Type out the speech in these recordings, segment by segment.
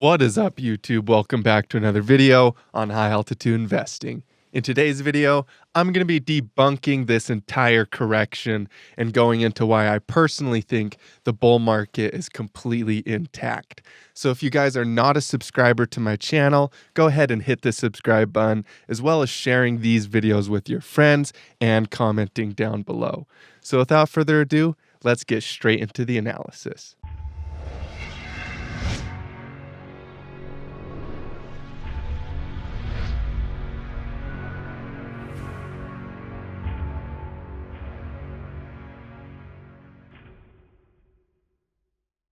What is up, YouTube? Welcome back to another video on high altitude investing. In today's video, I'm going to be debunking this entire correction and going into why I personally think the bull market is completely intact. So if you guys are not a subscriber to my channel, go ahead and hit the subscribe button, as well as sharing these videos with your friends and commenting down below. So without further ado, let's get straight into the analysis.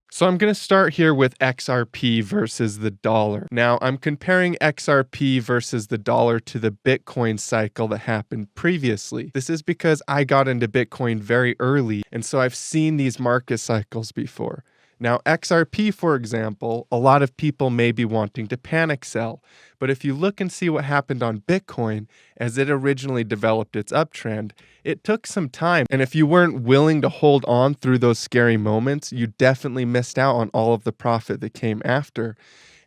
So I'm going to start here with XRP versus the dollar. Now, I'm comparing XRP versus the dollar to the Bitcoin cycle that happened previously. This is because I got into Bitcoin very early, and so I've seen these market cycles before. Now, XRP, for example, a lot of people may be wanting to panic sell. But if you look and see what happened on Bitcoin as it originally developed its uptrend, it took some time. And if you weren't willing to hold on through those scary moments, you definitely missed out on all of the profit that came after.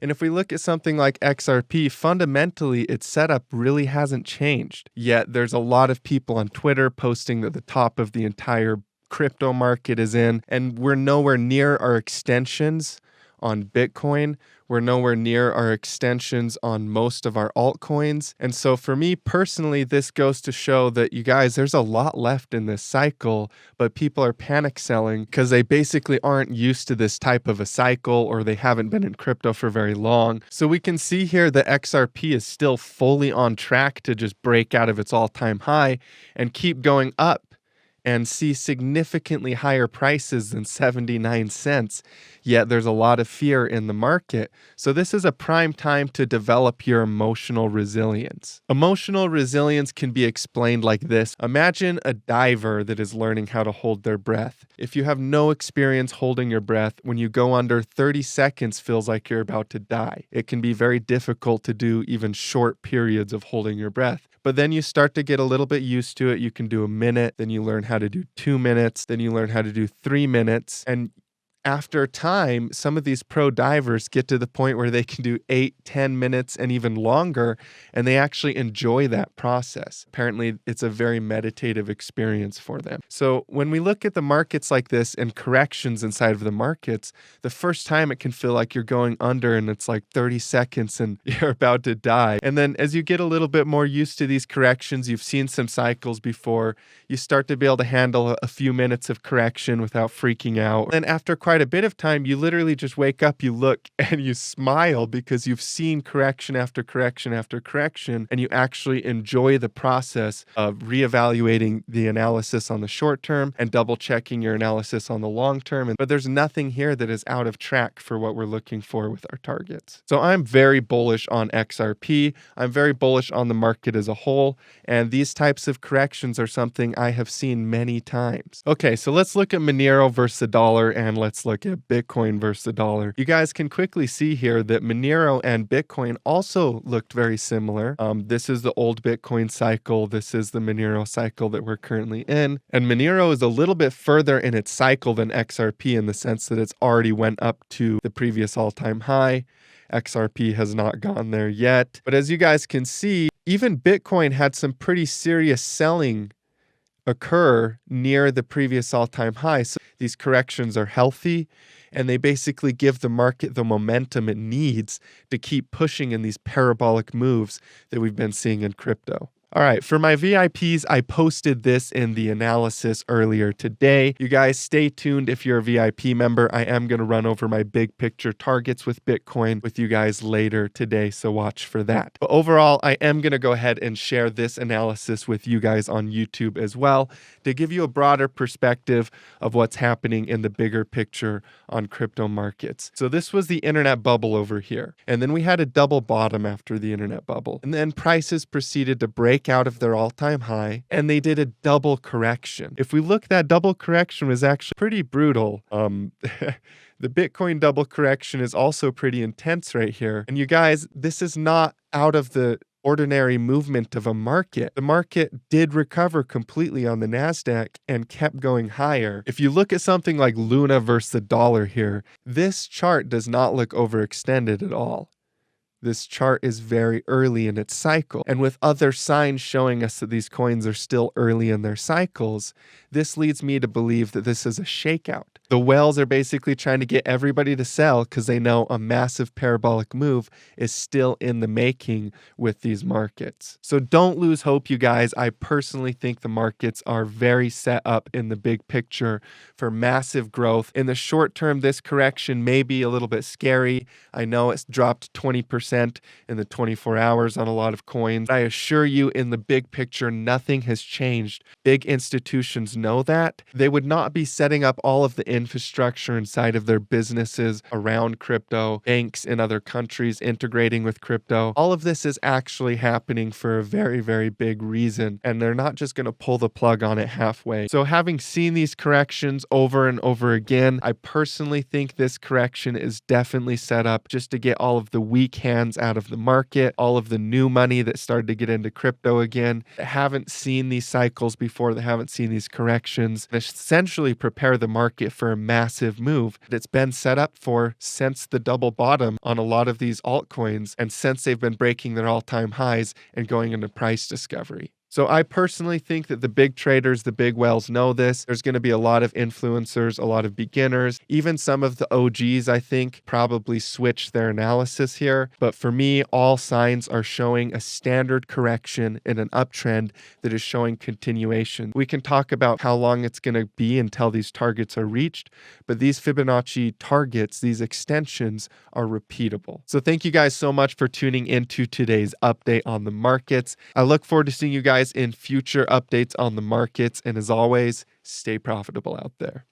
And if we look at something like XRP, fundamentally, its setup really hasn't changed. Yet there's a lot of people on Twitter posting that the top of the entire crypto market is in, and we're nowhere near our extensions on Bitcoin. We're nowhere near our extensions on most of our altcoins. And so for me personally, this goes to show that you guys, there's a lot left in this cycle, but people are panic selling because they basically aren't used to this type of a cycle, or they haven't been in crypto for very long. So we can see here that XRP is still fully on track to just break out of its all-time high and keep going up and see significantly higher prices than 79 cents. Yet there's a lot of fear in the market. So this is a prime time to develop your emotional resilience. Emotional resilience can be explained like this. Imagine a diver that is learning how to hold their breath. If you have no experience holding your breath, when you go under, 30 seconds feels like you're about to die. It can be very difficult to do even short periods of holding your breath. But then you start to get a little bit used to it. You can do a minute, then you learn how to do 2 minutes, then you learn how to do 3 minutes. And after time, some of these pro divers get to the point where they can do 8, 10 minutes and even longer, and they actually enjoy that process. Apparently, it's a very meditative experience for them. So when we look at the markets like this and corrections inside of the markets, the first time it can feel like you're going under and it's like 30 seconds and you're about to die. And then as you get a little bit more used to these corrections, you've seen some cycles before, you start to be able to handle a few minutes of correction without freaking out. And after quite a bit of time, you literally just wake up, you look, and you smile because you've seen correction after correction after correction, and you actually enjoy the process of reevaluating the analysis on the short term and double checking your analysis on the long term. But there's nothing here that is out of track for what we're looking for with our targets. So I'm very bullish on XRP. I'm very bullish on the market as a whole, and these types of corrections are something I have seen many times. Okay, so let's look at Monero versus the dollar, and let's look at Bitcoin versus the dollar. You guys can quickly see here that Monero and Bitcoin also looked very similar. This is the old Bitcoin cycle. This is the Monero cycle that we're currently in. And Monero is a little bit further in its cycle than XRP in the sense that it's already went up to the previous all-time high. XRP has not gone there yet. But as you guys can see, even Bitcoin had some pretty serious selling occur near the previous all-time high. So these corrections are healthy, and they basically give the market the momentum it needs to keep pushing in these parabolic moves that we've been seeing in crypto. All right, for my VIPs, I posted this in the analysis earlier today. You guys stay tuned if you're a VIP member. I am going to run over my big picture targets with Bitcoin with you guys later today, so watch for that. But overall, I am going to go ahead and share this analysis with you guys on YouTube as well to give you a broader perspective of what's happening in the bigger picture on crypto markets. So this was the internet bubble over here, and then we had a double bottom after the internet bubble, and then prices proceeded to break out of their all-time high, and they did a double correction. If we look, that double correction was actually pretty brutal. The Bitcoin double correction is also pretty intense right here. And you guys, this is not out of the ordinary movement of a market, the market did recover completely on the NASDAQ and kept going higher. If you look at something like Luna versus the dollar here, this chart does not look overextended at all. This chart is very early in its cycle. And with other signs showing us that these coins are still early in their cycles, this leads me to believe that this is a shakeout. The whales are basically trying to get everybody to sell because they know a massive parabolic move is still in the making with these markets. So don't lose hope, you guys. I personally think the markets are very set up in the big picture for massive growth. In the short term, this correction may be a little bit scary. I know it's dropped 20% in the 24 hours on a lot of coins. I assure you, in the big picture, nothing has changed. Big institutions know that. They would not be setting up all of the infrastructure inside of their businesses around crypto, banks in other countries integrating with crypto. All of this is actually happening for a very, very big reason, and they're not just going to pull the plug on it halfway. So having seen these corrections over and over again, I personally think this correction is definitely set up just to get all of the weak hands out of the market, all of the new money that started to get into crypto again, that haven't seen these cycles before, that haven't seen these corrections, and essentially prepare the market for a massive move that's been set up for since the double bottom on a lot of these altcoins and since they've been breaking their all-time highs and going into price discovery. So I personally think that the big traders, the big whales know this. There's going to be a lot of influencers, a lot of beginners, even some of the OGs, I think, probably switch their analysis here. But for me, all signs are showing a standard correction in an uptrend that is showing continuation. We can talk about how long it's going to be until these targets are reached, but these Fibonacci targets, these extensions, are repeatable. So thank you guys so much for tuning into today's update on the markets. I look forward to seeing you guys in future updates on the markets. And as always, stay profitable out there.